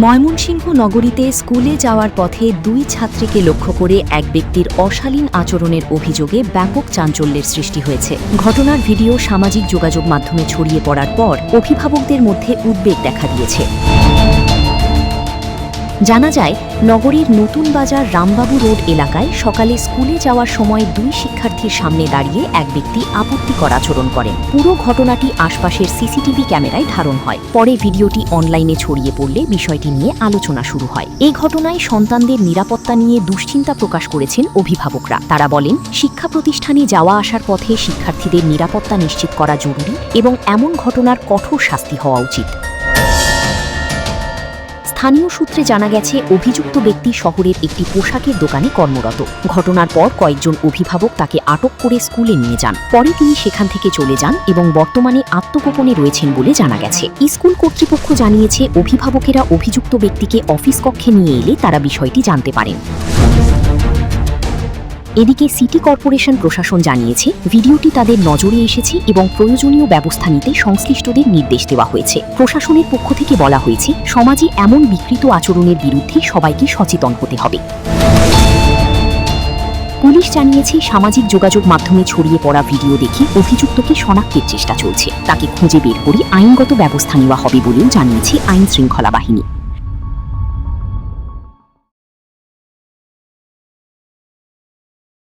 ময়মনসিংহ নগরীতে স্কুলে যাওয়ার পথে দুই ছাত্রীকে লক্ষ্য করে এক ব্যক্তির অশালীন আচরণের অভিযোগে ব্যাপক চাঞ্চল্যের সৃষ্টি হয়েছে। ঘটনার ভিডিও সামাজিক যোগাযোগ মাধ্যমে ছড়িয়ে পড়ার পর অভিভাবকদের মধ্যে উদ্বেগ দেখা দিয়েছে। জানা যায়, নগরীর নতুন বাজার রামবাবু রোড এলাকায় সকালে স্কুলে যাওয়ার সময় দুই শিক্ষার্থীর সামনে দাঁড়িয়ে এক ব্যক্তি আপত্তিকর আচরণ করেন। পুরো ঘটনাটি আশপাশের সিসিটিভি ক্যামেরায় ধারণ হয়। পরে ভিডিওটি অনলাইনে ছড়িয়ে পড়লে বিষয়টি নিয়ে আলোচনা শুরু হয়। এই ঘটনায় সন্তানদের নিরাপত্তা নিয়ে দুশ্চিন্তা প্রকাশ করেছেন অভিভাবকরা। তারা বলেন, শিক্ষা প্রতিষ্ঠানে যাওয়া আসার পথে শিক্ষার্থীদের নিরাপত্তা নিশ্চিত করা জরুরি এবং এমন ঘটনার কঠোর শাস্তি হওয়া উচিত। স্থানীয় সূত্রে জানা গেছে, অভিযুক্ত ব্যক্তি শহরের একটি পোশাকের দোকানে কর্মরত। ঘটনার পর কয়েকজন অভিভাবক তাকে আটক করে স্কুলে নিয়ে যান। পরে তিনি সেখান থেকে চলে যান এবং বর্তমানে আত্মগোপনে রয়েছেন বলে জানা গেছে। স্কুল কর্তৃপক্ষ জানিয়েছে, অভিভাবকেরা অভিযুক্ত ব্যক্তিকে অফিস কক্ষে নিয়ে এলে তারা বিষয়টি জানতে পারেন। এদিকে সিটি কর্পোরেশন প্রশাসন জানিয়েছে, ভিডিওটি তাদের নজরে এসেছে এবং প্রয়োজনীয় ব্যবস্থা নিতে সংশ্লিষ্টদের নির্দেশ দেওয়া হয়েছে। প্রশাসনের পক্ষ থেকে বলা হয়েছে, সমাজে এমন বিকৃত আচরণের বিরুদ্ধে সবাইকে সচেতন হতে হবে। পুলিশ জানিয়েছে, সামাজিক যোগাযোগ মাধ্যমে ছড়িয়ে পড়া ভিডিও দেখে অভিযুক্তকে শনাক্তের চেষ্টা চলছে। তাকে খুঁজে বের করে আইনগত ব্যবস্থা নেওয়া হবে বলেও জানিয়েছে আইন শৃঙ্খলা বাহিনী।